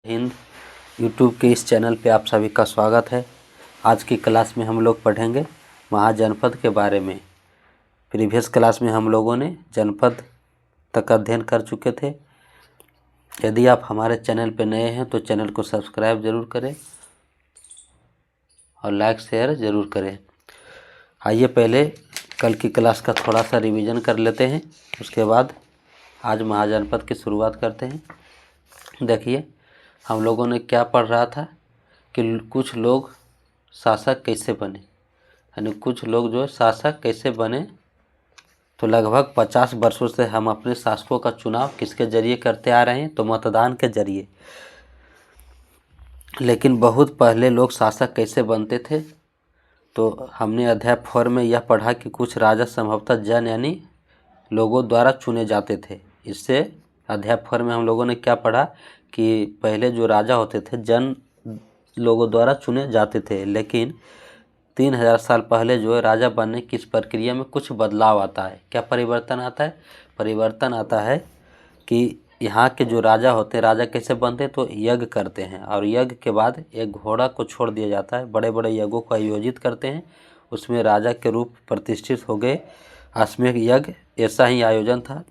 Hind YouTube के इस channel पे आप सभी का स्वागत है। आज की क्लास में हम लोग पढ़ेंगे महाजनपद के बारे में। प्रीवियस क्लास में हम लोगों ने जनपद तक अध्ययन कर चुके थे। यदि आप हमारे चैनल पे नए हैं तो चैनल को सब्सक्राइब ज़रूर करें और लाइक शेयर ज़रूर करें। आइए पहले कल की क्लास का थोड़ा सा रिवीजन कर लेते हैं, उसके बाद आज महाजनपद की शुरुआत करते हैं। देखिए, हम लोगों ने क्या पढ़ रहा था कि कुछ लोग शासक कैसे बने, यानी कुछ लोग जो है शासक कैसे बने। तो लगभग 50 वर्षों से हम अपने शासकों का चुनाव किसके जरिए करते आ रहे हैं, तो मतदान के जरिए। लेकिन बहुत पहले लोग शासक कैसे बनते थे, तो हमने अध्याय 4 में यह पढ़ा कि कुछ राजा संभवतः जन यानी लोगों द्वारा चुने जाते थे। इससे अध्याय 4 में हम लोगों ने क्या पढ़ा कि पहले जो राजा होते थे जन लोगों द्वारा चुने जाते थे, लेकिन 3000 साल पहले जो है राजा बनने की इस प्रक्रिया में कुछ बदलाव आता है। क्या परिवर्तन आता है? परिवर्तन आता है कि यहाँ के जो राजा होते हैं, राजा कैसे बनते हैं, तो यज्ञ करते हैं और यज्ञ के बाद एक घोड़ा को छोड़ दिया जाता है। बड़े बड़े यज्ञों को आयोजित करते हैं, उसमें राजा के रूप प्रतिष्ठित हो गए। अश्वमेध यज्ञ ऐसा ही आयोजन था,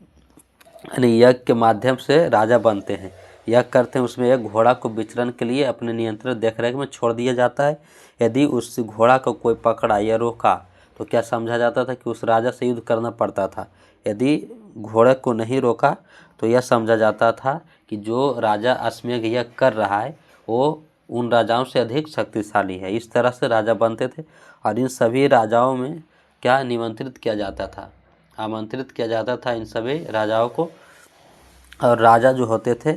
यानी यज्ञ के माध्यम से राजा बनते हैं। यज्ञ करते हैं, उसमें एक घोड़ा को विचरण के लिए अपने नियंत्रण देखरेख में छोड़ दिया जाता है। यदि उस घोड़ा को कोई पकड़ा या रोका तो क्या समझा जाता था कि उस राजा से युद्ध करना पड़ता था। यदि घोड़े को नहीं रोका तो यह समझा जाता था कि जो राजा अश्वमेध यज्ञ कर रहा है वो उन राजाओं से अधिक शक्तिशाली है। इस तरह से राजा बनते थे और इन सभी राजाओं में क्या निमंत्रित किया जाता था, आमंत्रित किया जाता था इन सभी राजाओं को। और राजा जो होते थे,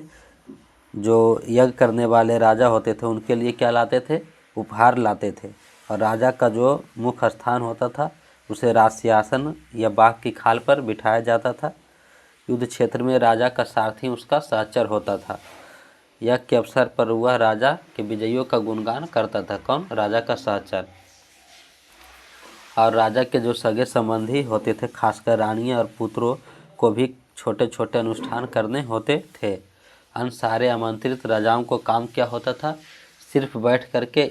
जो यज्ञ करने वाले राजा होते थे, उनके लिए क्या लाते थे? उपहार लाते थे। और राजा का जो मुख्य स्थान होता था उसे राजसिंहासन या बाघ की खाल पर बिठाया जाता था। युद्ध क्षेत्र में राजा का सारथी उसका सहचर होता था। यज्ञ के अवसर पर वह राजा के विजयों का गुणगान करता था। कौन? राजा का सहचर। और राजा के जो सगे संबंधी होते थे, खासकर रानियां और पुत्रों को भी छोटे छोटे अनुष्ठान करने होते थे। अन्य सारे आमंत्रित राजाओं को काम क्या होता था? सिर्फ बैठ करके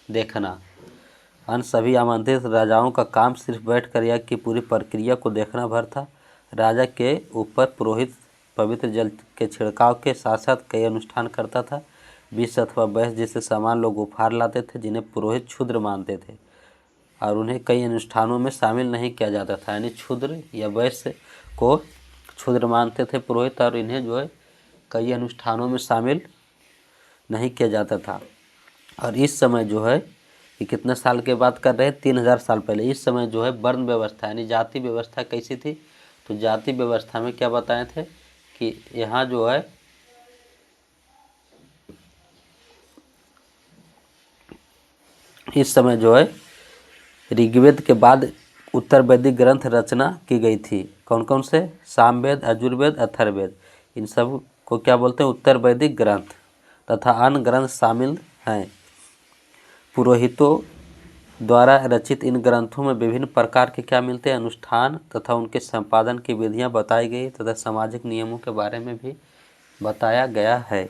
देखना। अन्य सभी आमंत्रित राजाओं का काम सिर्फ बैठकर यज्ञ की पूरी प्रक्रिया को देखना भर था। राजा के ऊपर पुरोहित पवित्र जल के छिड़काव के साथ साथ कई अनुष्ठान करता था। विष अथवा बहस जैसे सामान लोग उपहार लाते थे, जिन्हें पुरोहित क्षुद्र मानते थे और उन्हें कई अनुष्ठानों में शामिल नहीं किया जाता था। यानी क्षुद्र या वैश्य को क्षुद्र मानते थे पुरोहित, और इन्हें जो है कई अनुष्ठानों में शामिल नहीं किया जाता था। और इस समय जो है, ये कितने साल के बात कर रहे हैं? 3000 साल पहले। इस समय जो है वर्ण व्यवस्था यानी जाति व्यवस्था कैसी थी? तो जाति व्यवस्था में क्या बताए थे कि यहाँ जो है इस समय जो है ऋग्वेद के बाद उत्तर वैदिक ग्रंथ रचना की गई थी। कौन कौन से? सामवेद, यजुर्वेद, अथर्ववेद। इन सब को क्या बोलते हैं? उत्तर वैदिक ग्रंथ। तथा अन्य ग्रंथ शामिल हैं। पुरोहितों द्वारा रचित इन ग्रंथों में विभिन्न प्रकार के क्या मिलते हैं? अनुष्ठान तथा उनके संपादन की विधियां बताई गई तथा सामाजिक नियमों के बारे में भी बताया गया है।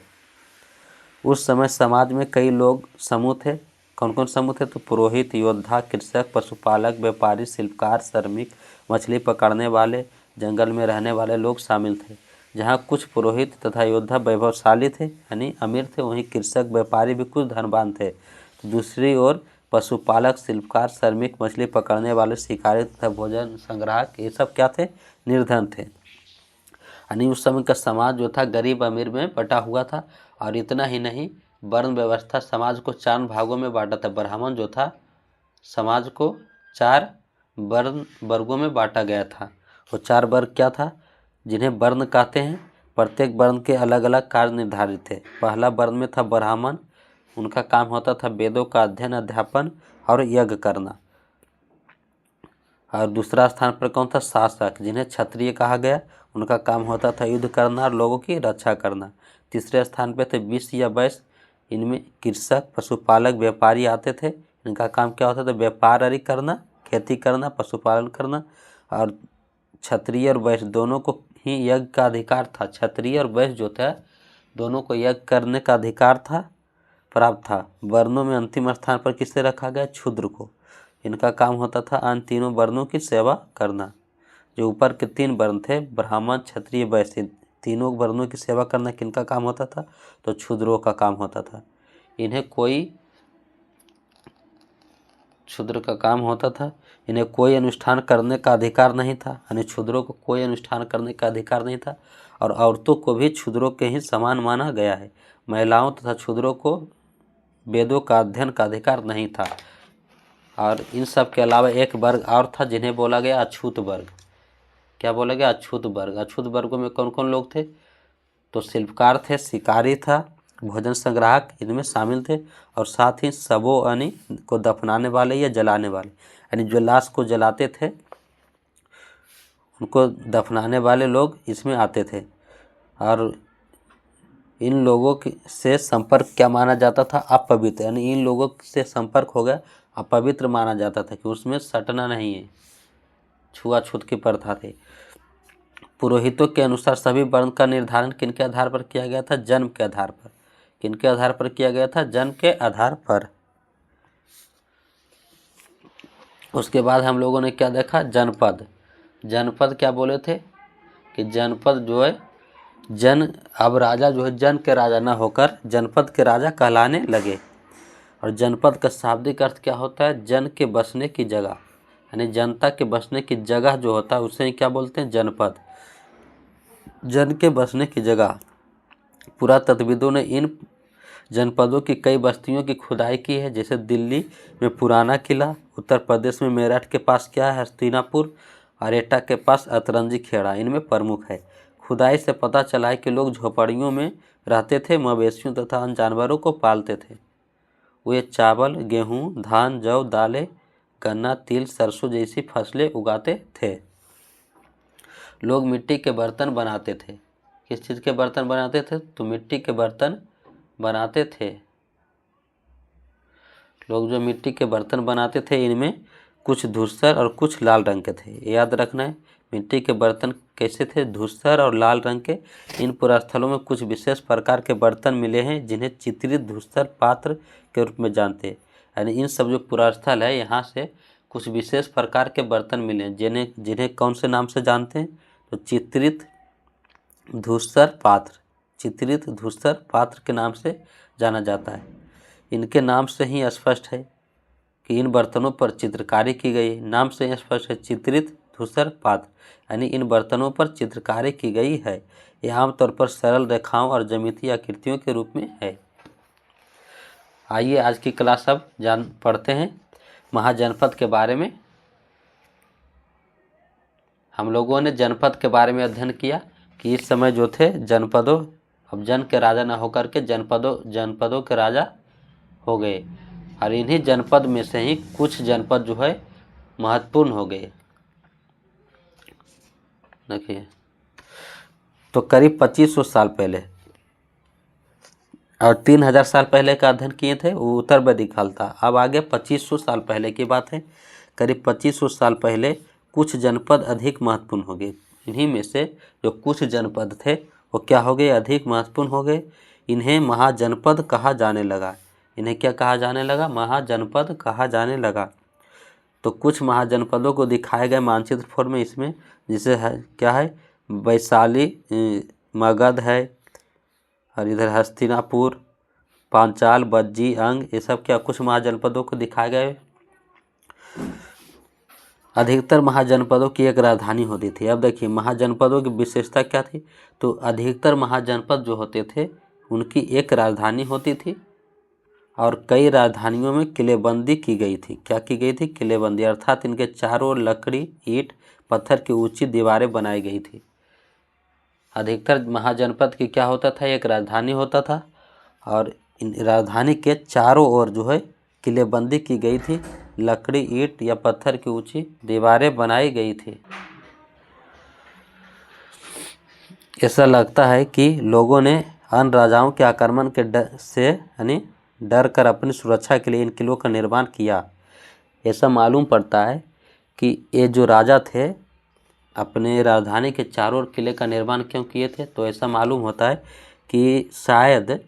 उस समय समाज में कई लोग समूह थे। कौन कौन समूह थे? तो पुरोहित, योद्धा, कृषक, पशुपालक, व्यापारी, शिल्पकार, श्रमिक, मछली पकड़ने वाले, जंगल में रहने वाले लोग शामिल थे। जहाँ कुछ पुरोहित तथा योद्धा वैभवशाली थे यानी अमीर थे, वहीं कृषक व्यापारी भी कुछ धनवान थे। तो दूसरी ओर पशुपालक, शिल्पकार, श्रमिक, मछली पकड़ने वाले, शिकारी तथा भोजन संग्राहक, ये सब क्या थे? निर्धन थे। यानी उस समय का समाज जो था गरीब अमीर में बटा हुआ था। और इतना ही नहीं, वर्ण व्यवस्था समाज को 4 भागों में बांटा था। ब्राह्मण जो था समाज को 4 वर्गों में बांटा गया था। वो 4 वर्ग क्या था? जिन्हें वर्ण कहते हैं। प्रत्येक वर्ण के अलग अलग कार्य निर्धारित थे। पहला वर्ण में था ब्राह्मण। उनका काम होता था वेदों का अध्ययन, अध्यापन और यज्ञ करना। और दूसरा स्थान पर कौन था? शासक, जिन्हें क्षत्रिय कहा गया। उनका काम होता था युद्ध करना और लोगों की रक्षा करना। तीसरे स्थान पर थे विश्व या वैश्य। इनमें कृषक, पशुपालक, व्यापारी आते थे। इनका काम क्या होता था? व्यापार आदि करना, खेती करना, पशुपालन करना। और क्षत्रिय और वैश्य दोनों को ही यज्ञ का अधिकार था। क्षत्रिय और वैश्य जो था दोनों को यज्ञ करने का अधिकार था, प्राप्त था। वर्णों में अंतिम स्थान पर किसे रखा गया? क्षूद्र को। इनका काम होता था अन्य तीनों वर्णों की सेवा करना। जो ऊपर के 3 वर्ण थे, ब्राह्मण, क्षत्रिय, वैश्य, तीनों वर्णों की सेवा करना किनका काम होता था? तो क्षूद्रों का काम होता था। इन्हें कोई अनुष्ठान करने का अधिकार नहीं था, यानी क्षूद्रों को कोई अनुष्ठान करने का अधिकार नहीं था। और औरतों को भी क्षूद्रों के ही समान माना गया है। महिलाओं तथा क्षूद्रों को वेदों का अध्ययन का अधिकार नहीं था। और इन सब के अलावा एक वर्ग और था जिन्हें बोला गया अछूत वर्ग। क्या बोला गया? अछूत वर्ग। अछूत वर्गों में कौन कौन लोग थे? तो शिल्पकार थे, शिकारी था, भोजन संग्राहक इनमें शामिल थे, और साथ ही शवों यानी को दफनाने वाले या जलाने वाले, यानी जो लाश को जलाते थे उनको दफनाने वाले लोग इसमें आते थे। और इन लोगों से संपर्क क्या माना जाता था? अपवित्र, यानी इन लोगों से संपर्क हो गया अपवित्र माना जाता था कि उसमें सटना नहीं है, छुआछूत की प्रथा थी। पुरोहितों के अनुसार सभी वर्ण का निर्धारण किनके आधार पर किया गया था? जन्म के आधार पर। किनके आधार पर किया गया था? जन्म के आधार पर। उसके बाद हम लोगों ने क्या देखा? जनपद। जनपद क्या बोले थे कि जनपद जो है अब राजा जो है जन के राजा ना होकर जनपद के राजा कहलाने लगे। और जनपद का शाब्दिक अर्थ क्या होता है? जन के बसने की जगह, यानी जनता के बसने की जगह जो होता है उसे क्या बोलते हैं? जनपद। जन के बसने की जगह। पुरातत्वविदों ने इन जनपदों की कई बस्तियों की खुदाई की है, जैसे दिल्ली में पुराना किला, उत्तर प्रदेश में मेरठ के पास क्या है? हस्तिनापुर, और एटा के पास अतरंजी खेड़ा इनमें प्रमुख है। खुदाई से पता चला है कि लोग झोपड़ियों में रहते थे, मवेशियों तथा अन्य जानवरों को पालते थे। वे चावल, गेहूँ, धान, जौ, दालें, गन्ना, तिल, सरसों जैसी फसलें उगाते थे। लोग मिट्टी के बर्तन बनाते थे। किस चीज़ के बर्तन बनाते थे? तो मिट्टी के बर्तन बनाते थे। लोग जो मिट्टी के बर्तन बनाते थे इनमें कुछ धूसर और कुछ लाल रंग के थे। याद रखना है, मिट्टी के बर्तन कैसे थे? धूसर और लाल रंग के। इन पुरास्थलों में कुछ विशेष प्रकार के बर्तन मिले हैं जिन्हें चित्रित धूसर पात्र के रूप में जानते हैं। यानी इन सब जो पुरास्थल है यहाँ से कुछ विशेष प्रकार के बर्तन मिले हैं जिन्हें कौन से नाम से जानते हैं? तो चित्रित धूसर पात्र। चित्रित धूसर पात्र के नाम से जाना जाता है। इनके नाम से ही स्पष्ट है कि इन बर्तनों पर चित्रकारी की गई है। नाम से ही स्पष्ट है, चित्रित धूसर पात्र, यानी इन बर्तनों पर चित्रकारी की गई है। यह आमतौर पर सरल रेखाओं और ज्यामितीय आकृतियों के रूप में है। आइए आज की क्लास अब पढ़ते हैं महाजनपद के बारे में। हम लोगों ने जनपद के बारे में अध्ययन किया कि इस समय जो थे जनपदों, अब जन के राजा न होकर के जनपदों के राजा हो गए। और इन्हीं जनपद में से ही कुछ जनपद जो है महत्वपूर्ण हो गए। देखिए, तो करीब 2500 साल पहले और 3000 साल पहले का अध्ययन किए थे, वो उत्तर वैदिक काल था। अब आगे 2500 साल पहले की बात है। करीब 2500 साल पहले कुछ जनपद अधिक महत्वपूर्ण हो गए। इन्हीं में से जो कुछ जनपद थे वो क्या हो गए? अधिक महत्वपूर्ण हो गए। इन्हें महाजनपद कहा जाने लगा। इन्हें क्या कहा जाने लगा? महाजनपद कहा जाने लगा। तो कुछ महाजनपदों को दिखाए गए मानचित्र फॉर्म में इसमें, जिसे है क्या है? वैशाली, मगध है, और इधर हस्तिनापुर, पांचाल, बज्जी, अंग, ये सब क्या कुछ महाजनपदों को दिखाए गए। अधिकतर महाजनपदों की एक राजधानी होती थी। अब देखिए महाजनपदों की विशेषता क्या थी? तो अधिकतर महाजनपद जो होते थे उनकी एक राजधानी होती थी और कई राजधानियों में किलेबंदी की गई थी। क्या की गई थी? किलेबंदी, अर्थात इनके चारों ओर लकड़ी, ईंट, पत्थर की ऊंची दीवारें बनाई गई थी। अधिकतर महाजनपद की क्या होता था? एक राजधानी होता था और इन राजधानी के चारों ओर जो है किलेबंदी की गई थी, लकड़ी, ईंट या पत्थर की ऊंची दीवारें बनाई गई थी। ऐसा लगता है कि लोगों ने अन्य राजाओं के आक्रमण के डर से यानी डर कर अपनी सुरक्षा के लिए इन किलों का निर्माण किया। ऐसा मालूम पड़ता है कि ये जो राजा थे अपने राजधानी के चारों ओर किले का निर्माण क्यों किए थे? तो ऐसा मालूम होता है कि शायद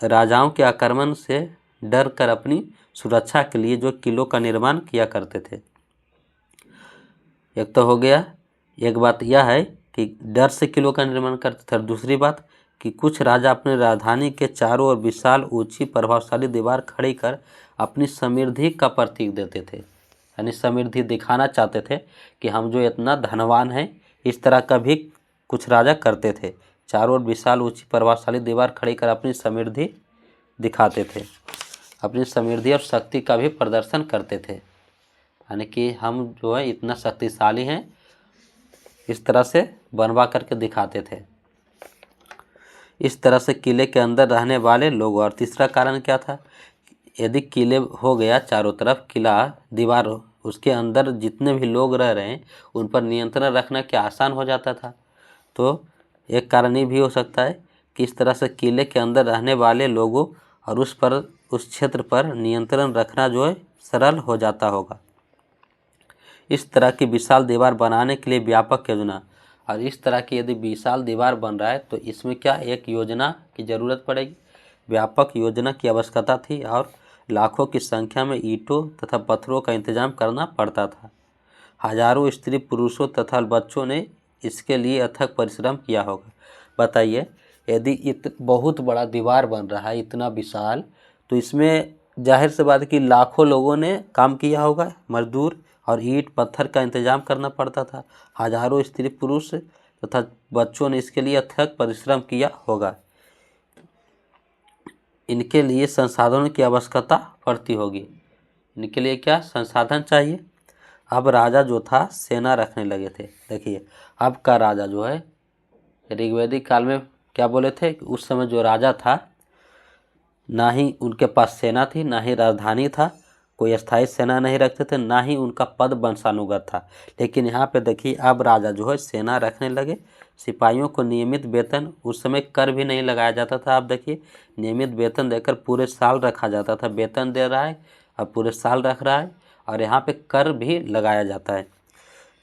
राजाओं के आक्रमण से डर कर अपनी सुरक्षा के लिए जो किलों का निर्माण किया करते थे। एक तो हो गया, एक बात यह है कि डर से किलों का निर्माण करते थे, और दूसरी बात कि कुछ राजा अपने राजधानी के चारों ओर विशाल ऊंची प्रभावशाली दीवार खड़ी कर अपनी समृद्धि का प्रतीक देते थे, यानी समृद्धि दिखाना चाहते थे कि हम जो इतना धनवान हैं। इस तरह का भी कुछ राजा करते थे, चारों ओर विशाल ऊंची प्रभावशाली दीवार खड़ी कर अपनी समृद्धि दिखाते थे, अपनी समृद्धि और शक्ति का भी प्रदर्शन करते थे, यानी कि हम जो है इतना शक्तिशाली हैं, इस तरह से बनवा करके दिखाते थे। इस तरह से किले के अंदर रहने वाले लोग, और तीसरा कारण क्या था, यदि किले हो गया चारों तरफ किला दीवार, उसके अंदर जितने भी लोग रह रहे हैं उन पर नियंत्रण रखना क्या आसान हो जाता था। तो एक कारण ये भी हो सकता है कि इस तरह से किले के अंदर रहने वाले लोगों और उस क्षेत्र पर नियंत्रण रखना जो है सरल हो जाता होगा। इस तरह की विशाल दीवार बनाने के लिए व्यापक योजना, और इस तरह की यदि विशाल दीवार बन रहा है तो इसमें क्या एक योजना की ज़रूरत पड़ेगी, व्यापक योजना की आवश्यकता थी, और लाखों की संख्या में ईंटों तथा पत्थरों का इंतजाम करना पड़ता था। हजारों स्त्री पुरुषों तथा बच्चों ने इसके लिए अथक परिश्रम किया होगा। बताइए, यदि बहुत बड़ा दीवार बन रहा है इतना विशाल, तो इसमें जाहिर सी बात है कि लाखों लोगों ने काम किया होगा, मजदूर, और ईंट पत्थर का इंतजाम करना पड़ता था। हजारों स्त्री पुरुष तथा बच्चों ने इसके लिए अथक परिश्रम किया होगा। इनके लिए संसाधनों की आवश्यकता पड़ती होगी। इनके लिए क्या संसाधन चाहिए। अब राजा जो था सेना रखने लगे थे। देखिए, अब का राजा जो है, ऋग्वैदिक काल में क्या बोले थे, उस समय जो राजा था ना ही उनके पास सेना थी, ना ही राजधानी था, कोई स्थायी सेना नहीं रखते थे, ना ही उनका पद वंशानुगत था। लेकिन यहाँ पे देखिए, अब राजा जो है सेना रखने लगे, सिपाहियों को नियमित वेतन, उस समय कर भी नहीं लगाया जाता था। आप देखिए, नियमित वेतन देकर पूरे साल रखा जाता था। वेतन दे रहा है और पूरे साल रख रहा है, और यहाँ पे कर भी लगाया जाता है।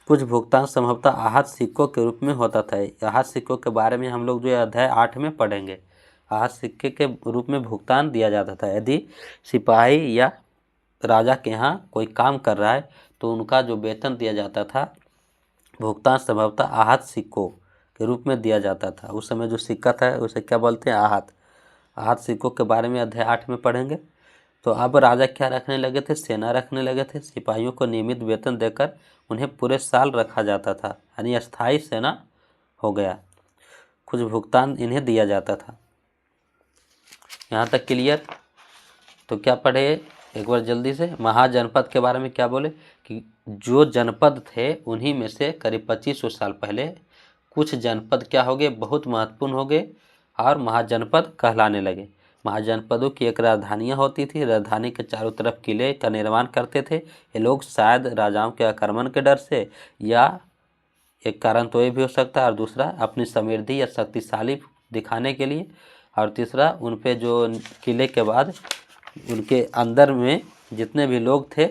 कुछ भुगतान संभवतः आहत सिक्कों के रूप में होता था। आहत सिक्कों के बारे में हम लोग जो अध्याय 8 में पढ़ेंगे। आहत सिक्के के रूप में भुगतान दिया जाता था। यदि सिपाही या राजा के यहाँ कोई काम कर रहा है तो उनका जो वेतन दिया जाता था, भुगतान संभवतः आहत सिक्कों के रूप में दिया जाता था। उस समय जो सिक्का था उसे क्या बोलते हैं, आहत। आहत सिक्कों के बारे में अध्याय 8 में पढ़ेंगे। तो अब राजा क्या रखने लगे थे, सेना रखने लगे थे। सिपाहियों को नियमित वेतन देकर उन्हें पूरे साल रखा जाता था, यानी अस्थायी सेना हो गया। कुछ भुगतान इन्हें दिया जाता था। यहाँ तक क्लियर। तो क्या पढ़े एक बार जल्दी से, महाजनपद के बारे में क्या बोले कि जो जनपद थे उन्हीं में से करीब 2500 साल पहले कुछ जनपद क्या हो गए, बहुत महत्वपूर्ण हो गए और महाजनपद कहलाने लगे। महाजनपदों की एक राजधानियाँ होती थी। राजधानी के चारों तरफ किले का निर्माण करते थे। ये लोग शायद राजाओं के आक्रमण के डर से, या एक कारण तो ये भी हो सकता है, और दूसरा अपनी समृद्धि या शक्तिशाली दिखाने के लिए, और तीसरा उन पे जो किले के बाद उनके अंदर में जितने भी लोग थे,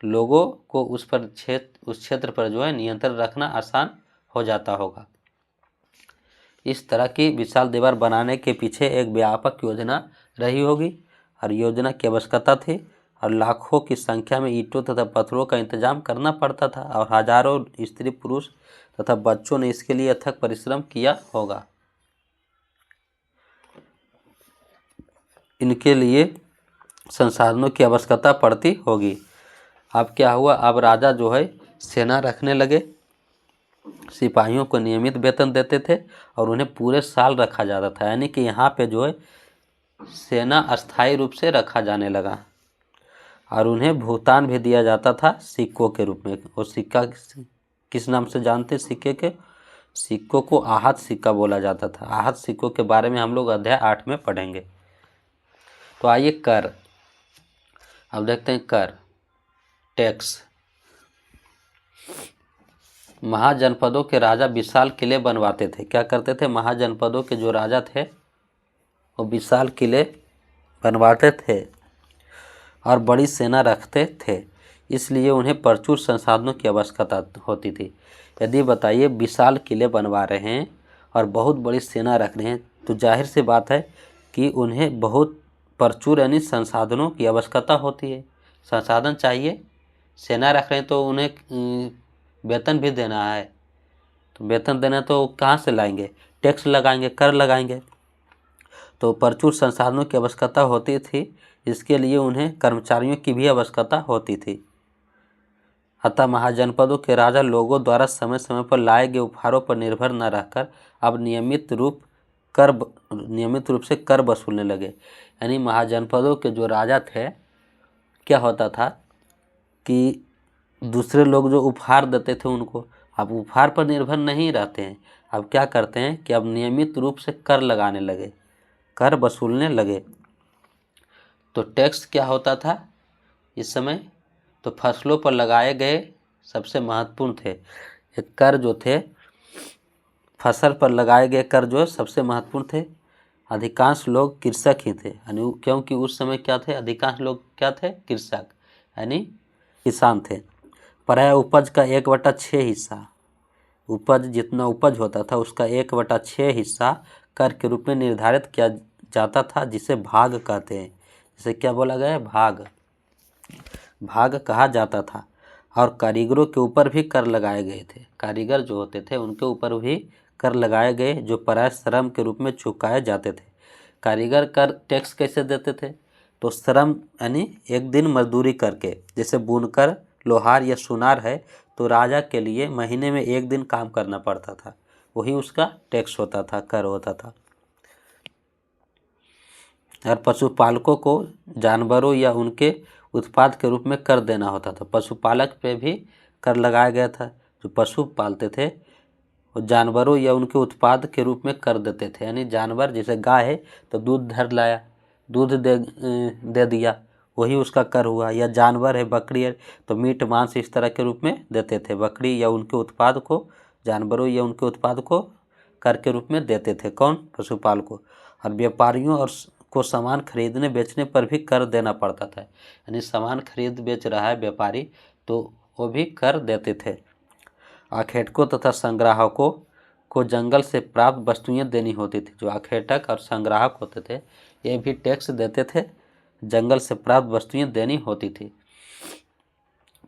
लोगों को उस क्षेत्र पर जो है नियंत्रण रखना आसान हो जाता होगा। इस तरह की विशाल दीवार बनाने के पीछे एक व्यापक योजना रही होगी, और योजना की आवश्यकता थी, और लाखों की संख्या में ईंटों तथा पत्थरों का इंतजाम करना पड़ता था, और हजारों स्त्री पुरुष तथा बच्चों ने इसके लिए अथक परिश्रम किया होगा। इनके लिए संसाधनों की आवश्यकता पड़ती होगी। अब क्या हुआ, अब राजा जो है सेना रखने लगे, सिपाहियों को नियमित वेतन देते थे और उन्हें पूरे साल रखा जाता था। यानी कि यहाँ पे जो है सेना अस्थायी रूप से रखा जाने लगा, और उन्हें भुगतान भी दिया जाता था सिक्कों के रूप में। और सिक्का किस नाम से जानते, सिक्के के, सिक्कों को आहत सिक्का बोला जाता था। आहत सिक्कों के बारे में हम लोग अध्याय 8 में पढ़ेंगे। तो आइए कर, अब देखते हैं कर, टैक्स। महाजनपदों के राजा विशाल किले बनवाते थे। क्या करते थे, महाजनपदों के जो राजा थे वो विशाल किले बनवाते थे और बड़ी सेना रखते थे, इसलिए उन्हें प्रचुर संसाधनों की आवश्यकता होती थी। यदि बताइए विशाल किले बनवा रहे हैं और बहुत बड़ी सेना रख रहे हैं, तो जाहिर सी बात है कि उन्हें बहुत प्रचुर यानी संसाधनों की आवश्यकता होती है। संसाधन चाहिए, सेना रख रहे हैं तो उन्हें वेतन भी देना है, तो वेतन देना तो कहाँ से लाएंगे? टैक्स लगाएंगे, कर लगाएंगे। तो प्रचुर संसाधनों की आवश्यकता होती थी, इसके लिए उन्हें कर्मचारियों की भी आवश्यकता होती थी। अतः महाजनपदों के राजा लोगों द्वारा समय समय पर लाए गए उपहारों पर निर्भर न रहकर अब नियमित रूप से कर वसूलने लगे। यानी महाजनपदों के जो राजा थे, क्या होता था कि दूसरे लोग जो उपहार देते थे उनको, अब उपहार पर निर्भर नहीं रहते हैं, अब क्या करते हैं कि अब नियमित रूप से कर लगाने लगे, कर वसूलने लगे। तो टैक्स क्या होता था इस समय? तो फसलों पर लगाए गए सबसे महत्वपूर्ण थे। ये कर जो थे, फसल पर लगाए गए कर जो सबसे महत्वपूर्ण थे। अधिकांश लोग कृषक ही थे, यानी क्योंकि उस समय क्या थे, अधिकांश लोग क्या थे? कृषक, यानी किसान थे। प्रायः उपज का 1/6 हिस्सा, उपज जितना उपज होता था उसका 1/6 हिस्सा कर के रूप में निर्धारित किया जाता था, जिसे भाग कहते हैं। जिसे क्या बोला गया है? भाग कहा जाता था। और कारीगरों के ऊपर भी कर लगाए गए थे। कारीगर जो होते थे उनके ऊपर भी कर लगाए गए, जो प्रायः श्रम के रूप में चुकाए जाते थे। कारीगर कर टैक्स कैसे देते थे? तो श्रम यानी एक दिन मजदूरी करके, जैसे बुनकर, लोहार या सुनार है, तो राजा के लिए महीने में एक दिन काम करना पड़ता था, वही उसका टैक्स होता था, कर होता था। और पशुपालकों को जानवरों या उनके उत्पाद के रूप में कर देना होता था। पशुपालक पे भी कर लगाया गया था। जो पशु पालते थे वो जानवरों या उनके उत्पाद के रूप में कर देते थे। यानी जानवर जैसे गाय है तो दूध धर लाया, दूध दे दिया, वही उसका कर हुआ। या जानवर है, बकरी है, तो मीट मांस इस तरह के रूप में देते थे। बकरी या उनके उत्पाद को, जानवरों या उनके उत्पाद को कर के रूप में देते थे। कौन? पशुपाल को। और व्यापारियों और को सामान खरीदने बेचने पर भी कर देना पड़ता था। यानी सामान खरीद बेच रहा है व्यापारी, तो वो भी कर देते थे। आखेटकों तथा संग्राहकों को जंगल से प्राप्त वस्तुएं देनी होती थी। जो आखेटक और संग्राहक होते थे ये भी टैक्स देते थे, जंगल से प्राप्त वस्तुएं देनी होती थी।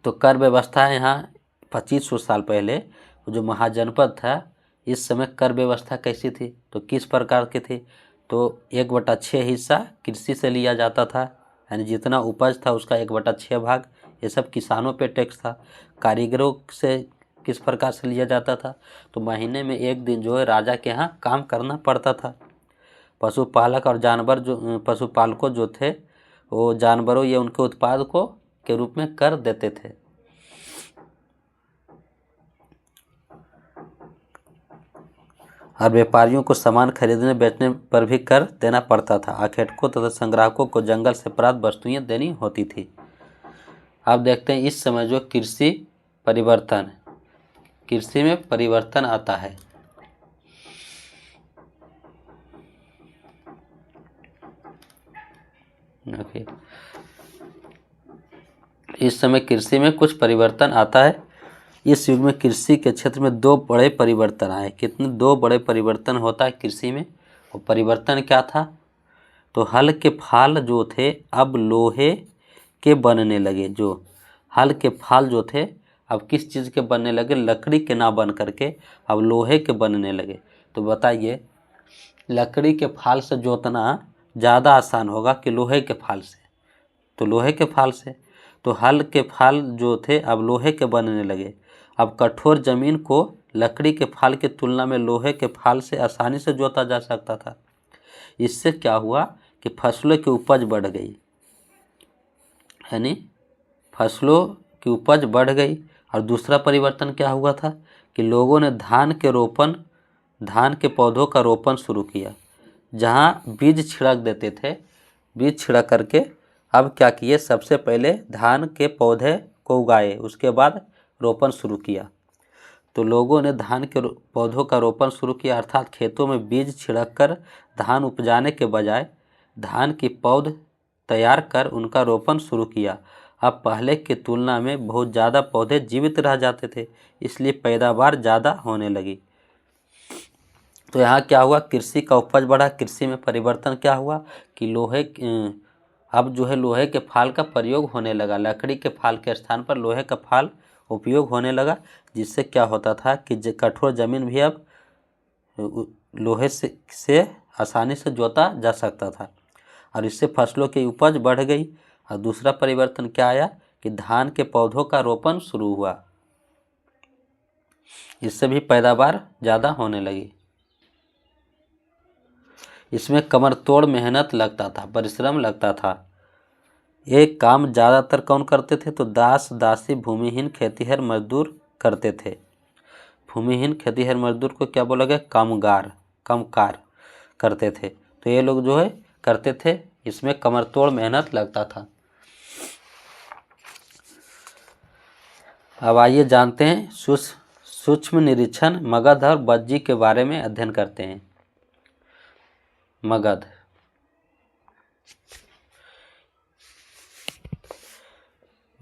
तो कर व्यवस्था यहाँ 2500 साल पहले जो महाजनपद था, इस समय कर व्यवस्था कैसी थी? तो किस प्रकार की थी? तो 1/6 हिस्सा कृषि से लिया जाता था, यानी जितना उपज था उसका 1/6 भाग, ये सब किसानों पे टैक्स था। कारीगरों से किस प्रकार से लिया जाता था? तो महीने में एक दिन जो है राजा के यहाँ काम करना पड़ता था। पशुपालक और पशुपालकों जो थे वो जानवरों या उनके उत्पाद को के रूप में कर देते थे। और व्यापारियों को सामान खरीदने बेचने पर भी कर देना पड़ता था। आखेटकों तथा संग्राहकों को जंगल से प्राप्त वस्तुएं देनी होती थी। अब देखते हैं इस समय जो कृषि में परिवर्तन आता है। इस समय कृषि में कुछ परिवर्तन आता है। इस युग में कृषि के क्षेत्र में 2 बड़े परिवर्तन आए। कितने? 2 बड़े परिवर्तन होता है कृषि में। और परिवर्तन क्या था? तो हल के फाल जो थे अब लोहे के बनने लगे। जो हल के फाल जो थे अब किस चीज़ के बनने लगे? लकड़ी के ना बन करके अब लोहे के बनने लगे। तो बताइए, लकड़ी के फाल से जोतना ज़्यादा आसान होगा कि लोहे के फाल से? तो लोहे के फाल से। तो हल के फाल जो थे अब लोहे के बनने लगे। अब कठोर जमीन को लकड़ी के फाल की तुलना में लोहे के फाल से आसानी से जोता जा सकता था। इससे क्या हुआ कि फसलों की उपज बढ़ गई, यानी फसलों की उपज बढ़ गई। और दूसरा परिवर्तन क्या हुआ था कि लोगों ने धान के पौधों का रोपण शुरू किया। जहाँ बीज छिड़क देते थे, बीज छिड़क करके अब क्या किए? सबसे पहले धान के पौधे को उगाए, उसके बाद रोपण शुरू किया। तो लोगों ने धान के पौधों का रोपण शुरू किया, अर्थात खेतों में बीज छिड़ककर धान उपजाने के बजाय धान की पौध तैयार कर उनका रोपण शुरू किया। अब पहले की तुलना में बहुत ज़्यादा पौधे जीवित रह जाते थे, इसलिए पैदावार ज़्यादा होने लगी। तो यहाँ क्या हुआ, कृषि का उपज बढ़ा। कृषि में परिवर्तन क्या हुआ कि अब जो है लोहे के फाल का प्रयोग होने लगा। लकड़ी के फाल के स्थान पर लोहे का फाल उपयोग होने लगा, जिससे क्या होता था कि कठोर जमीन भी अब लोहे से आसानी से जोता जा सकता था, और इससे फसलों की उपज बढ़ गई। और दूसरा परिवर्तन क्या आया कि धान के पौधों का रोपण शुरू हुआ, इससे भी पैदावार ज़्यादा होने लगी। इसमें कमर तोड़ मेहनत लगता था, परिश्रम लगता था। ये काम ज़्यादातर कौन करते थे, तो दास दासी भूमिहीन खेतीहर मजदूर करते थे। भूमिहीन खेतीहर मजदूर को क्या बोला गया, कमकार करते थे। तो ये लोग जो है करते थे, इसमें कमर तोड़ मेहनत लगता था। अब आइए जानते हैं सूक्ष्म निरीक्षण मगध और बज्जी के बारे में अध्ययन करते हैं। मगध,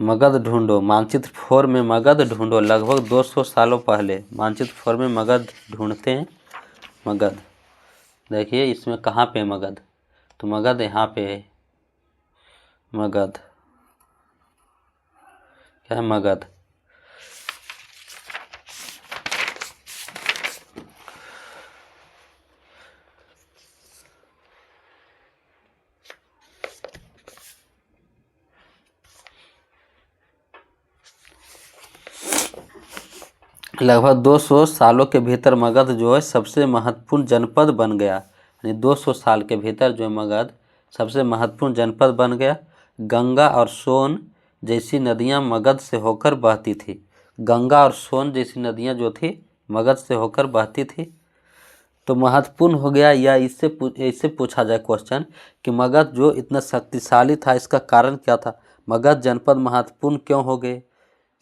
मगध ढूंढो, मानचित्र 4 में मगध ढूंढो। लगभग 200 सालों पहले मानचित्र 4 में मगध ढूंढते हैं। मगध देखिए इसमें कहाँ पे मगध, तो मगध यहाँ पे है। मगध क्या है, मगध। लगभग 200 सालों के भीतर मगध जो है सबसे महत्वपूर्ण जनपद बन गया। यानी 200 साल के भीतर जो मगध सबसे महत्वपूर्ण जनपद बन गया। गंगा और सोन जैसी नदियां मगध से होकर बहती थी। गंगा और सोन जैसी नदियां जो थी मगध से होकर बहती थी। तो महत्वपूर्ण हो गया, या इससे पूछा जाए क्वेश्चन कि मगध जो इतना शक्तिशाली था, इसका कारण क्या था। मगध जनपद महत्वपूर्ण क्यों हो गए,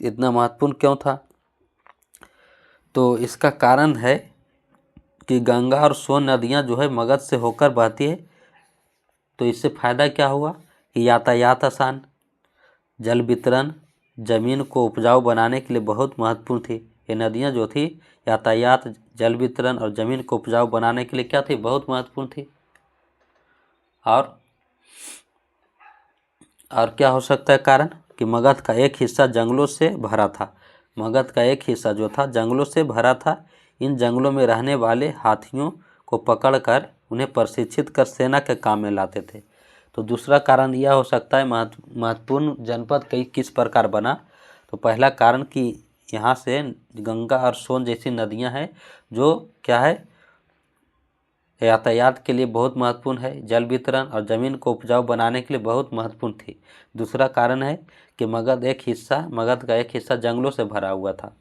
इतना महत्वपूर्ण क्यों था। तो इसका कारण है कि गंगा और सोन नदियां जो है मगध से होकर बहती है। तो इससे फ़ायदा क्या हुआ कि यातायात आसान, जल वितरण, ज़मीन को उपजाऊ बनाने के लिए बहुत महत्वपूर्ण थी। ये नदियां जो थी यातायात, जल वितरण और ज़मीन को उपजाऊ बनाने के लिए क्या थी, बहुत महत्वपूर्ण थी। और क्या हो सकता है कारण कि मगध का एक हिस्सा जंगलों से भरा था। मगध का एक हिस्सा जो था जंगलों से भरा था। इन जंगलों में रहने वाले हाथियों को पकड़कर उन्हें प्रशिक्षित कर सेना के काम में लाते थे। तो दूसरा कारण यह हो सकता है महत्वपूर्ण जनपद किस प्रकार बना। तो पहला कारण कि यहाँ से गंगा और सोन जैसी नदियाँ हैं जो क्या है, यातायात के लिए बहुत महत्वपूर्ण है, जल वितरण और ज़मीन को उपजाऊ बनाने के लिए बहुत महत्वपूर्ण थी। दूसरा कारण है कि मगध का एक हिस्सा जंगलों से भरा हुआ था,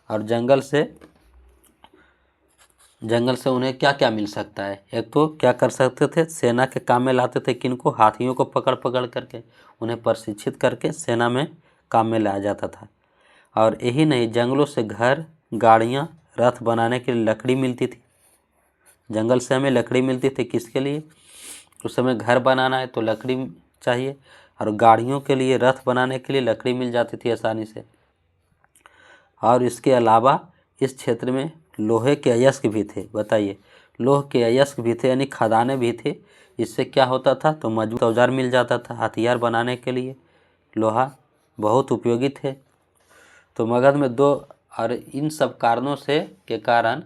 और जंगल से उन्हें क्या क्या मिल सकता है। एक तो क्या कर सकते थे, सेना के काम में लाते थे। किनको, हाथियों को पकड़ करके उन्हें प्रशिक्षित करके सेना में काम में लाया जाता था। और यही नहीं, जंगलों से घर, गाड़ियाँ, रथ बनाने के लिए लकड़ी मिलती थी। जंगल से हमें लकड़ी मिलती थी, किसके लिए, उस समय घर बनाना है तो लकड़ी चाहिए, और गाड़ियों के लिए, रथ बनाने के लिए लकड़ी मिल जाती थी आसानी से। और इसके अलावा इस क्षेत्र में लोहे के अयस्क भी थे। बताइए, लोह के अयस्क भी थे, यानी खदानें भी थे। इससे क्या होता था, तो मजबूत औजार मिल जाता था। हथियार बनाने के लिए लोहा बहुत उपयोगी थे। तो मगध में और इन सब कारणों से के कारण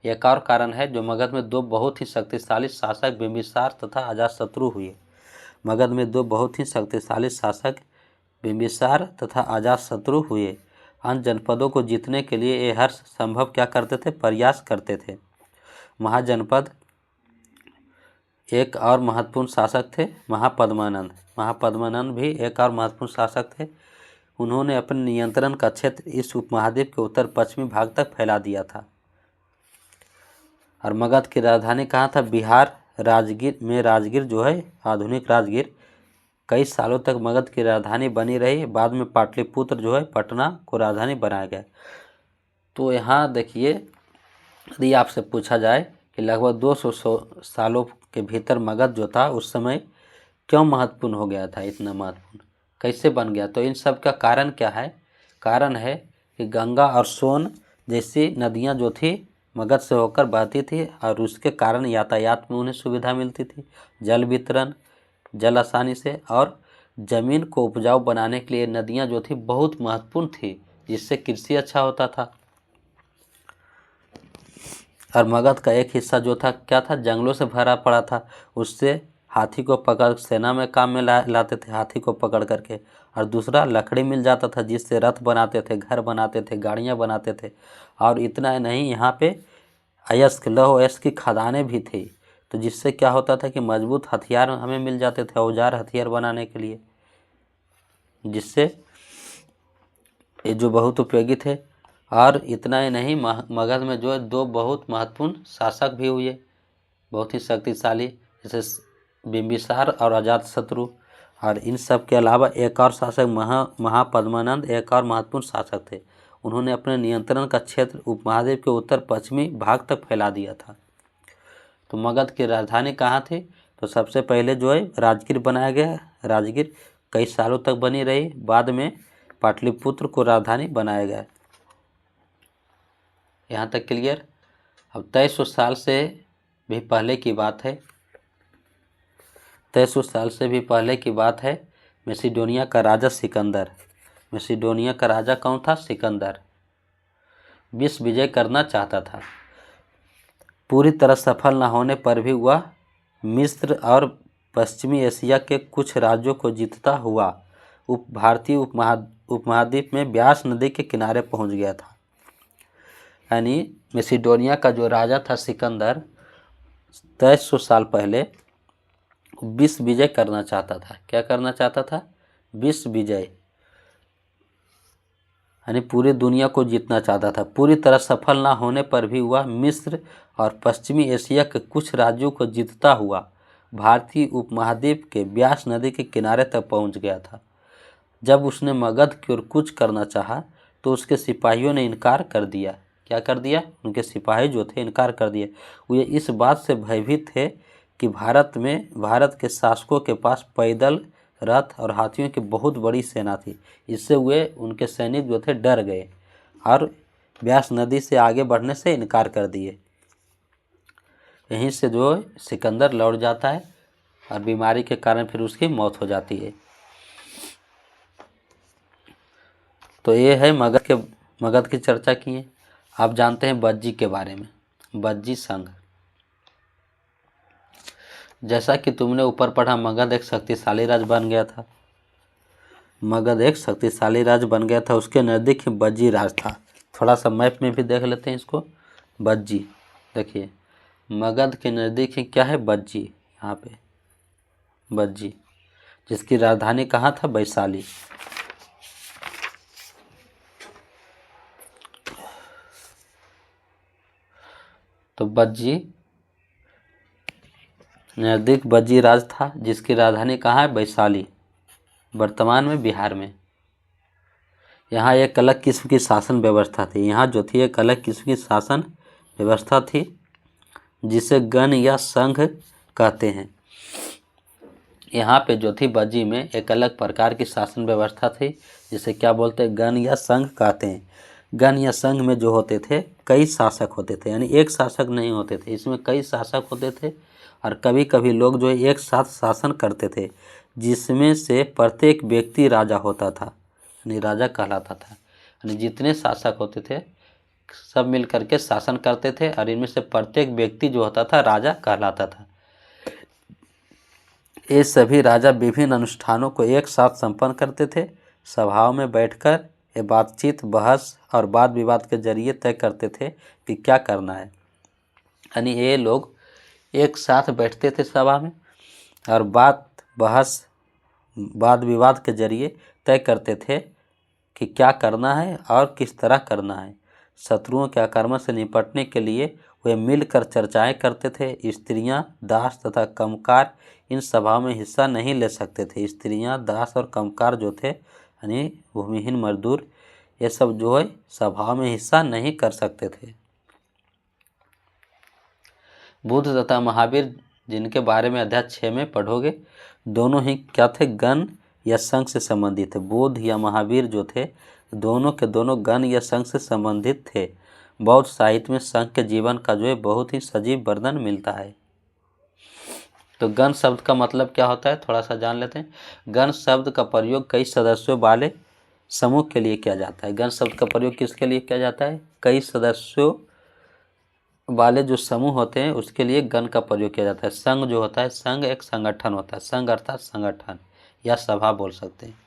एक और कारण है, जो मगध में 2 बहुत ही शक्तिशाली शासक बिंबिसार तथा अजातशत्रु हुए। मगध में 2 बहुत ही शक्तिशाली शासक बिंबिसार तथा अजातशत्रु हुए। अन्य जनपदों को जीतने के लिए ये हर संभव क्या करते थे, प्रयास करते थे। महाजनपद एक और महत्वपूर्ण शासक थे, महापद्मानंद। महापद्मानंद भी एक और महत्वपूर्ण शासक थे। उन्होंने अपने नियंत्रण का क्षेत्र इस उपमहाद्वीप के उत्तर पश्चिमी भाग तक फैला दिया था। और मगध की राजधानी कहाँ था, बिहार राजगीर जो है, आधुनिक राजगीर, कई सालों तक मगध की राजधानी बनी रही। बाद में पाटलिपुत्र जो है, पटना को राजधानी बनाया गया। तो यहाँ देखिए, यदि आपसे पूछा जाए कि लगभग 200 सालों के भीतर मगध जो था उस समय क्यों महत्वपूर्ण हो गया था, इतना महत्वपूर्ण कैसे बन गया, तो इन सब का कारण क्या है। कारण है कि गंगा और सोन जैसी नदियाँ जो थी मगध से होकर बहती थी और उसके कारण यातायात में उन्हें सुविधा मिलती थी, जल वितरण, जल आसानी से, और ज़मीन को उपजाऊ बनाने के लिए नदियाँ जो थी बहुत महत्वपूर्ण थी, जिससे कृषि अच्छा होता था। और मगध का एक हिस्सा जो था क्या था, जंगलों से भरा पड़ा था। उससे हाथी को पकड़ सेना में काम में लाते थे, हाथी को पकड़ करके। और दूसरा लकड़ी मिल जाता था, जिससे रथ बनाते थे, घर बनाते थे, गाड़ियाँ बनाते थे। और इतना नहीं, यहाँ पे अयस्क लौह अयस्क की खदानें भी थी, तो जिससे क्या होता था कि मजबूत हथियार हमें मिल जाते थे, औजार हथियार बनाने के लिए, जिससे ये जो बहुत उपयोगी थे। और इतना ही नहीं, मगध में जो है 2 बहुत महत्वपूर्ण शासक भी हुए, बहुत ही शक्तिशाली, जैसे बिंबिसार और अजातशत्रु। और इन सब के अलावा एक और शासक महापद्मानंद एक और महत्वपूर्ण शासक थे। उन्होंने अपने नियंत्रण का क्षेत्र उपमहाद्वीप के उत्तर पश्चिमी भाग तक फैला दिया था। तो मगध की राजधानी कहाँ थी? तो सबसे पहले जो है राजगीर बनाया गया। राजगीर कई सालों तक बनी रही, बाद में पाटलिपुत्र को राजधानी बनाया गया। यहाँ तक क्लियर। अब 2300 साल से भी पहले की बात है, 2300 साल से भी पहले की बात है। मैसिडोनिया का राजा सिकंदर, मैसिडोनिया का राजा कौन था? सिकंदर। विश्व विजय करना चाहता था, पूरी तरह सफल न होने पर भी वह मिस्र और पश्चिमी एशिया के कुछ राज्यों को जीतता हुआ भारतीय उपमहाद्वीप में ब्यास नदी के किनारे पहुंच गया था। यानी मैसिडोनिया का जो राजा था सिकंदर, 2300 साल पहले विश्व विजय करना चाहता था। क्या करना चाहता था? विश्व विजय, यानी पूरी दुनिया को जीतना चाहता था। पूरी तरह सफल ना होने पर भी वह मिस्र और पश्चिमी एशिया के कुछ राज्यों को जीतता हुआ भारतीय उपमहाद्वीप के ब्यास नदी के किनारे तक पहुंच गया था। जब उसने मगध की ओर कूच करना चाहा तो उसके सिपाहियों ने इनकार कर दिया। क्या कर दिया? उनके सिपाही जो थे इनकार कर दिए। वे इस बात से भयभीत थे कि भारत के शासकों के पास पैदल, रथ और हाथियों की बहुत बड़ी सेना थी। इससे वे उनके सैनिक जो थे डर गए और ब्यास नदी से आगे बढ़ने से इनकार कर दिए। यहीं से जो सिकंदर लौट जाता है और बीमारी के कारण फिर उसकी मौत हो जाती है। तो ये है मगध की चर्चा की है। आप जानते हैं बज्जी के बारे में, बज्जी संघ। जैसा कि तुमने ऊपर पढ़ा, मगध एक शक्तिशाली राज्य बन गया था। मगध एक शक्तिशाली राज्य बन गया था, उसके नज़दीक ही बज्जी राज था। थोड़ा सा मैप में भी देख लेते हैं इसको। बज्जी देखिए, मगध के नज़दीक ही क्या है? बज्जी। यहाँ पे बज्जी, जिसकी राजधानी कहाँ था? वैशाली। तो बज्जी नज़दीक बज्जी राज था, जिसकी राजधानी कहाँ है? वैशाली, वर्तमान में बिहार में। यहाँ एक अलग किस्म की शासन व्यवस्था थी। यहाँ जो थी एक अलग किस्म की शासन व्यवस्था थी, जिसे गण या संघ कहते हैं। यहाँ पे जो थी बज्जी में एक अलग प्रकार की शासन व्यवस्था थी, जिसे क्या बोलते हैं? गण या संघ कहते हैं। गण या संघ में जो होते थे कई शासक होते थे, यानी एक शासक नहीं होते थे, इसमें कई शासक होते थे। और कभी कभी लोग जो है एक साथ शासन करते थे, जिसमें से प्रत्येक व्यक्ति राजा होता था, यानी राजा कहलाता था। यानी जितने शासक होते थे सब मिल करके शासन करते थे, और इनमें से प्रत्येक व्यक्ति जो होता था राजा कहलाता था। ये सभी राजा विभिन्न अनुष्ठानों को एक साथ संपन्न करते थे। सभाओं में बैठकर ये बातचीत, बहस और वाद विवाद के जरिए तय करते थे कि क्या करना है। यानी ये लोग एक साथ बैठते थे सभा में और बहस, वाद विवाद के जरिए तय करते थे कि क्या करना है और किस तरह करना है। शत्रुओं के आक्रमण से निपटने के लिए वे मिलकर चर्चाएं करते थे। स्त्रियां, दास तथा कमकार इन सभाओं में हिस्सा नहीं ले सकते थे। स्त्रियां, दास और कमकार जो थे, यानी भूमिहीन मजदूर, ये सब जो है सभाओं में हिस्सा नहीं कर सकते थे। बुद्ध तथा महावीर, जिनके बारे में अध्याय 6 में पढ़ोगे, दोनों ही क्या थे? गण या संघ से संबंधित थे। बुद्ध या महावीर जो थे, दोनों के दोनों गण या संघ से संबंधित थे। बौद्ध साहित्य में संघ के जीवन का जो है बहुत ही सजीव वर्णन मिलता है। तो गण शब्द का मतलब क्या होता है, थोड़ा सा जान लेते हैं। गण शब्द का प्रयोग कई सदस्यों वाले समूह के लिए किया जाता है। गण शब्द का प्रयोग किसके लिए किया जाता है, कई सदस्यों वाले जो समूह होते हैं उसके लिए गण का प्रयोग किया जाता है। संघ जो होता है, संघ एक संगठन होता है, संघ अर्थात संगठन या सभा बोल सकते हैं।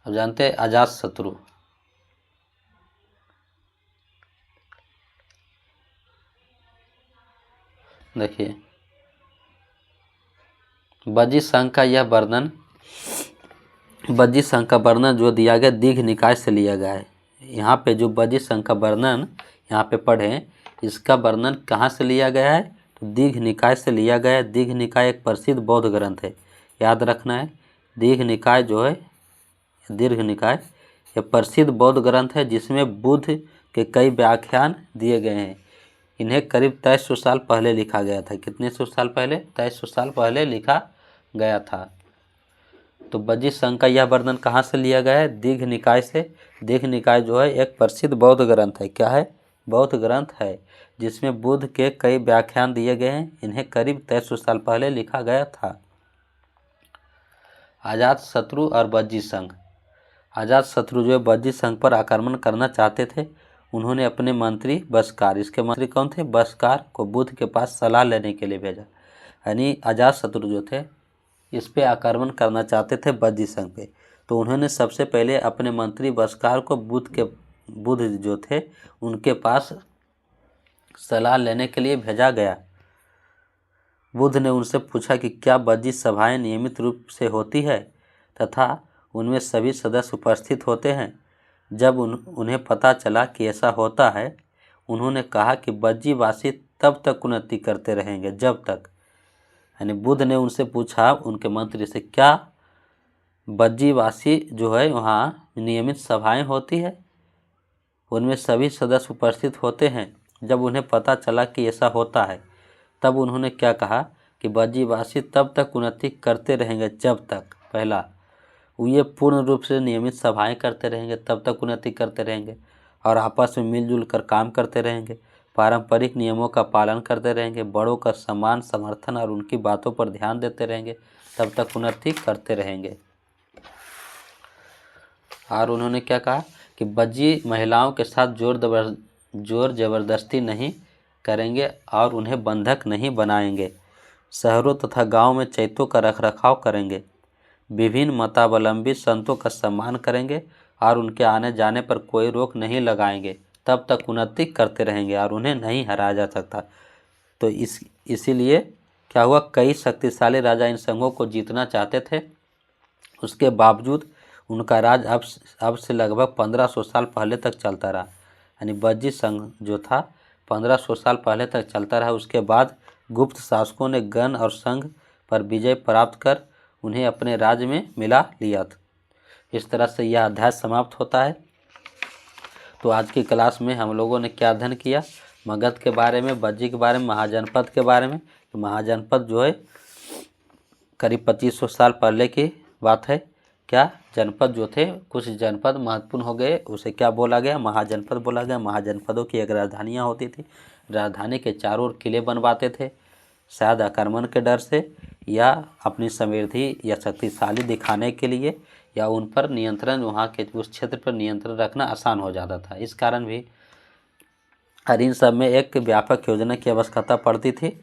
अब जानते हैं अजात शत्रु। देखिए बज्जी संघ का यह वर्णन, बज्जी संघ का वर्णन जो दिया गया दीघ निकाय से लिया गया है। यहाँ पे जो बज्जी संघ का वर्णन यहाँ पे पढ़ें, इसका वर्णन कहाँ से लिया गया है, तो दीघ निकाय से लिया गया है। दीघ निकाय एक प्रसिद्ध बौद्ध ग्रंथ है, याद रखना है। दीघ निकाय जो है, दीर्घ निकाय, यह प्रसिद्ध बौद्ध ग्रंथ है जिसमें बुद्ध के कई व्याख्यान दिए गए हैं। इन्हें करीब 2300 साल पहले लिखा गया था। कितने सौ साल पहले, 2300 साल पहले लिखा गया था। तो बज्जी संघ का यह वर्णन कहाँ से लिया गया है, दीघ निकाय से। दीघ निकाय जो है एक प्रसिद्ध बौद्ध ग्रंथ है। क्या है, बौद्ध ग्रंथ है जिसमें बुद्ध के कई व्याख्यान दिए गए हैं। इन्हें करीब 2300 साल पहले लिखा गया था। अजात शत्रु और बज्जी संघ। अजात शत्रु जो है बज्जी संघ पर आक्रमण करना चाहते थे। उन्होंने अपने मंत्री बस्कार, इसके मंत्री कौन थे, बस्कार, को बुद्ध के पास सलाह लेने के लिए भेजा। यानी अजात शत्रु जो थे इस पे आक्रमण करना चाहते थे बज्जी संघ पे। तो उन्होंने सबसे पहले अपने मंत्री बस्कार को बुद्ध जो थे उनके पास सलाह लेने के लिए भेजा गया। बुद्ध ने उनसे पूछा कि क्या बज्जी सभाएं नियमित रूप से होती है तथा उनमें सभी सदस्य उपस्थित होते हैं। जब उन्हें पता चला कि ऐसा होता है, उन्होंने कहा कि बज्जीवासी तब तक उन्नति करते रहेंगे जब तक, यानी बुद्ध ने उनसे पूछा उनके मंत्री से, क्या बज्जीवासी जो है वहाँ नियमित सभाएं होती है, उनमें सभी सदस्य उपस्थित होते हैं। जब उन्हें पता चला कि ऐसा होता है, तब उन्होंने क्या कहा कि बज्जीवासी तब तक उन्नति करते रहेंगे जब तक, पहला ये पूर्ण रूप से नियमित सभाएं करते रहेंगे, तब तक उन्नति करते रहेंगे, और आपस में मिलजुल कर काम करते रहेंगे, पारंपरिक नियमों का पालन करते रहेंगे, बड़ों का सम्मान समर्थन और उनकी बातों पर ध्यान देते रहेंगे, तब तक उन्नति करते रहेंगे। और उन्होंने क्या कहा कि बज्जी महिलाओं के साथ जोर जबरदस्ती नहीं करेंगे और उन्हें बंधक नहीं बनाएंगे। शहरों तथा गांव में चैत्यों का रखरखाव करेंगे, विभिन्न मतावलंबी संतों का सम्मान करेंगे और उनके आने जाने पर कोई रोक नहीं लगाएंगे, तब तक उन्नति करते रहेंगे और उन्हें नहीं हराया जा सकता। तो इसीलिए क्या हुआ, कई शक्तिशाली राजा इन संघों को जीतना चाहते थे। उसके बावजूद उनका राज अब से लगभग 1500 साल पहले तक चलता रहा। यानी बज्जी संघ जो था 1500 साल पहले तक चलता रहा। उसके बाद गुप्त शासकों ने गण और संघ पर विजय प्राप्त कर उन्हें अपने राज्य में मिला लिया था। इस तरह से यह अध्याय समाप्त होता है। तो आज की क्लास में हम लोगों ने क्या अध्ययन किया, मगध के बारे में, बज्जी के बारे में, महाजनपद के बारे में। तो महाजनपद जो है करीब 2500 साल पहले की बात है। क्या जनपद जो थे, कुछ जनपद महत्वपूर्ण हो गए, उसे क्या बोला गया, महाजनपद बोला गया। महाजनपदों की एक राजधानियाँ होती थी, राजधानी के चारों ओर किले बनवाते थे, शायद आक्रमण के डर से या अपनी समृद्धि या शक्तिशाली दिखाने के लिए, या उन पर नियंत्रण, वहाँ के उस क्षेत्र पर नियंत्रण रखना आसान हो जाता था। इस कारण भी और इन सब में एक व्यापक योजना की आवश्यकता पड़ती थी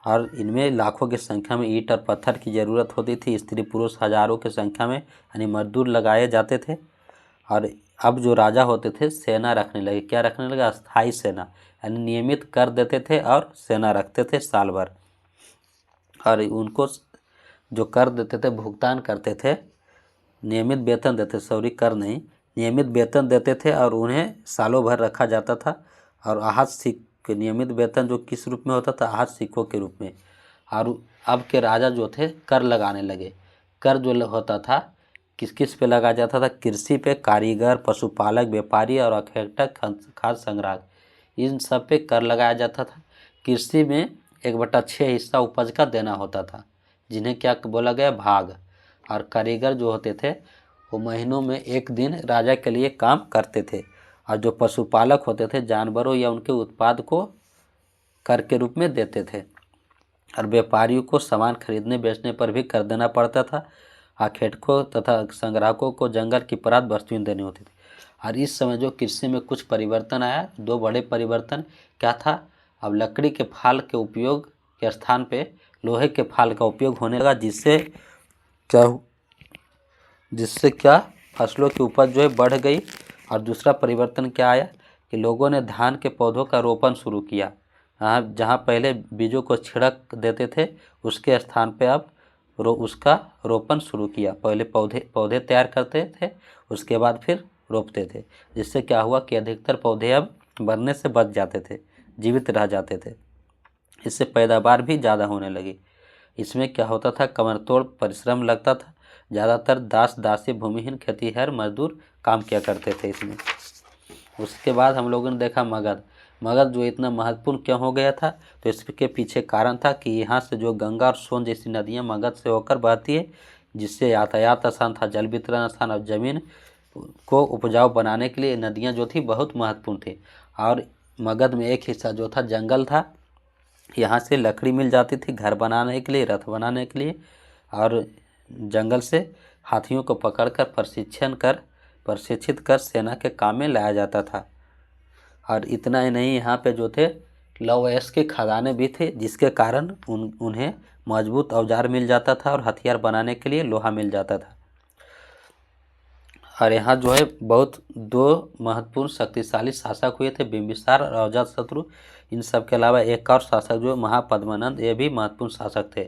और इनमें लाखों की संख्या में ईंट और पत्थर की ज़रूरत होती थी। स्त्री पुरुष हजारों की संख्या में यानी मजदूर लगाए जाते थे। और अब जो राजा होते थे सेना रखने लगे। क्या रखने लगे, अस्थाई सेना, यानी नियमित कर देते थे और सेना रखते थे साल भर, और उनको जो कर देते थे, भुगतान करते थे, नियमित वेतन देते, सॉरी कर नहीं, नियमित वेतन देते थे और उन्हें सालों भर रखा जाता था। और आहत सिख, नियमित वेतन जो किस रूप में होता था, आहत सिखों के रूप में। और अब के राजा जो थे कर लगाने लगे। कर जो होता था किस किस पे लगाया जाता था, कृषि पे, कारीगर, पशुपालक, व्यापारी और अखेटक, खाद्य संग्राहक, इन सब पे कर लगाया जाता था। कृषि में 1/6 हिस्सा उपज का देना होता था, जिन्हें क्या बोला गया, भाग। और कारीगर जो होते थे वो महीनों में एक दिन राजा के लिए काम करते थे। और जो पशुपालक होते थे जानवरों या उनके उत्पाद को कर के रूप में देते थे। और व्यापारियों को सामान खरीदने बेचने पर भी कर देना पड़ता था। आखेटकों तथा संग्राहकों को जंगल की परात वस्तुएं देनी होती थी। और इस समय जो कृषि में कुछ परिवर्तन आया, दो बड़े परिवर्तन क्या था, अब लकड़ी के फाल के उपयोग के स्थान पे लोहे के फाल का उपयोग होने लगा, जिससे क्या फसलों की उपज जो है बढ़ गई। और दूसरा परिवर्तन क्या आया कि लोगों ने धान के पौधों का रोपण शुरू किया। जहाँ पहले बीजों को छिड़क देते थे उसके स्थान पे अब उसका रोपण शुरू किया। पहले पौधे तैयार करते थे, उसके बाद फिर रोपते थे, जिससे क्या हुआ कि अधिकतर पौधे अब मरने से बच जाते थे, जीवित रह जाते थे। इससे पैदावार भी ज़्यादा होने लगी। इसमें क्या होता था, कमरतोड़ परिश्रम लगता था। ज़्यादातर दास दासी भूमिहीन खेतीहर मजदूर काम किया करते थे इसमें। उसके बाद हम लोगों ने देखा मगध जो इतना महत्वपूर्ण क्यों हो गया था, तो इसके पीछे कारण था कि यहाँ से जो गंगा और सोन जैसी नदियाँ मगध से होकर बहती है, जिससे यातायात आसान था, जल वितरण आसान, और जमीन को उपजाऊ बनाने के लिए नदियाँ जो थी बहुत महत्वपूर्ण थी। और मगध में एक हिस्सा जो था जंगल था, यहाँ से लकड़ी मिल जाती थी घर बनाने के लिए, रथ बनाने के लिए। और जंगल से हाथियों को पकड़कर प्रशिक्षित कर सेना के काम में लाया जाता था। और इतना ही नहीं, यहाँ पे जो थे लौह अयस्क के खदाने भी थे, जिसके कारण उन्हें मजबूत औजार मिल जाता था और हथियार बनाने के लिए लोहा मिल जाता था। और यहाँ जो है बहुत दो महत्वपूर्ण शक्तिशाली शासक हुए थे, बिंबिसार और अजातशत्रु। इन सब के अलावा एक और शासक जो महापद्मानंद, ये भी महत्वपूर्ण शासक थे।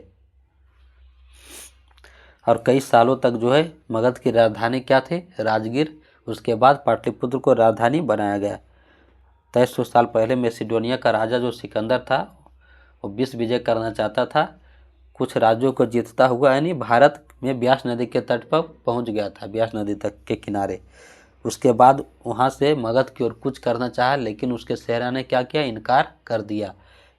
और कई सालों तक जो है मगध की राजधानी क्या थी, राजगीर। उसके बाद पाटलिपुत्र को राजधानी बनाया गया। 2300 साल पहले मैसिडोनिया का राजा जो सिकंदर था, वो विश्व विजय करना चाहता था। कुछ राज्यों को जीतता हुआ यानी भारत में ब्यास नदी के तट पर पहुंच गया था, ब्यास नदी तक के किनारे। उसके बाद वहां से मगध की ओर कूच करना चाहा, लेकिन उसके सेना ने क्या किया, इनकार कर दिया,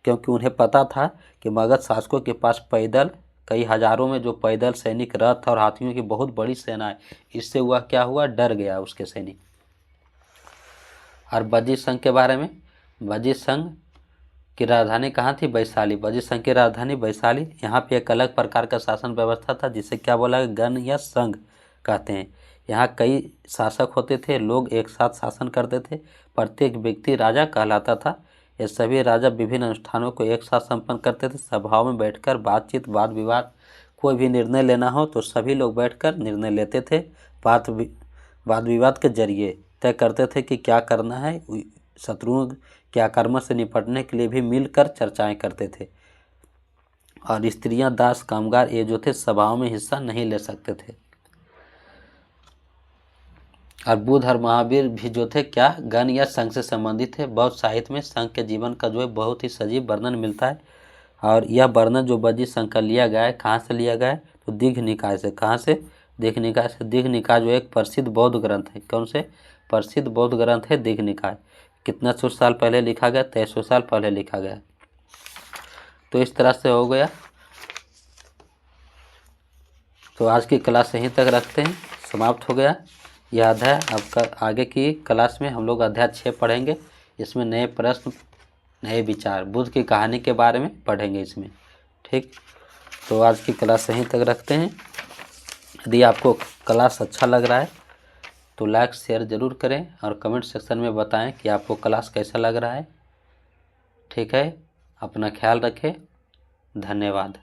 क्योंकि उन्हें पता था कि मगध शासकों के पास पैदल कई हजारों में जो पैदल सैनिक, रथ और हाथियों की बहुत बड़ी सेना है। इससे वह क्या हुआ, डर गया उसके सैनिक। और वज्जित संघ के बारे में, वज्जित संघ की राजधानी कहाँ थी, वैशाली। वज्जित संघ की राजधानी वैशाली। यहाँ पे एक अलग प्रकार का शासन व्यवस्था था, जिसे क्या बोला, गण या संघ कहते हैं। यहाँ कई शासक होते थे, लोग एक साथ शासन करते थे, प्रत्येक व्यक्ति राजा कहलाता था। ये सभी राजा विभिन्न अनुष्ठानों को एक साथ संपन्न करते थे, सभाओं में बैठकर बातचीत, वाद विवाद, कोई भी निर्णय लेना हो तो सभी लोग बैठकर निर्णय लेते थे। वाद विवाद के जरिए तय करते थे कि क्या करना है। शत्रुओं के आक्रमण से निपटने के लिए भी मिलकर चर्चाएं करते थे। और स्त्रियां, दास, कामगार ये जो थे सभाओं में हिस्सा नहीं ले सकते थे। और बुद्ध और महावीर भी जो थे क्या, गण या संघ से संबंधित थे। बहुत साहित्य में संघ के जीवन का जो है बहुत ही सजीव वर्णन मिलता है। और यह वर्णन जो वज्जित संघ का लिया गया है, कहाँ से लिया गया है, तो दीघ निकाय से। कहाँ से, दीघ निकाय से। दीघ निकाय जो एक प्रसिद्ध बौद्ध ग्रंथ है। कौन से, प्रसिद्ध बौद्ध ग्रंथ है दीघ निकाय। कितना 100 साल पहले लिखा गया, 2300 साल पहले लिखा गया। तो इस तरह से हो गया। तो आज की क्लास यहीं तक रखते हैं, समाप्त हो गया यह अध्याय। अब आगे की क्लास में हम लोग अध्याय 6 पढ़ेंगे। इसमें नए प्रश्न, नए विचार, बुद्ध की कहानी के बारे में पढ़ेंगे इसमें। ठीक, तो आज की क्लास यहीं तक रखते हैं। यदि आपको क्लास अच्छा लग रहा है तो लाइक शेयर ज़रूर करें और कमेंट सेक्शन में बताएं कि आपको क्लास कैसा लग रहा है। ठीक है, अपना ख्याल रखें। धन्यवाद।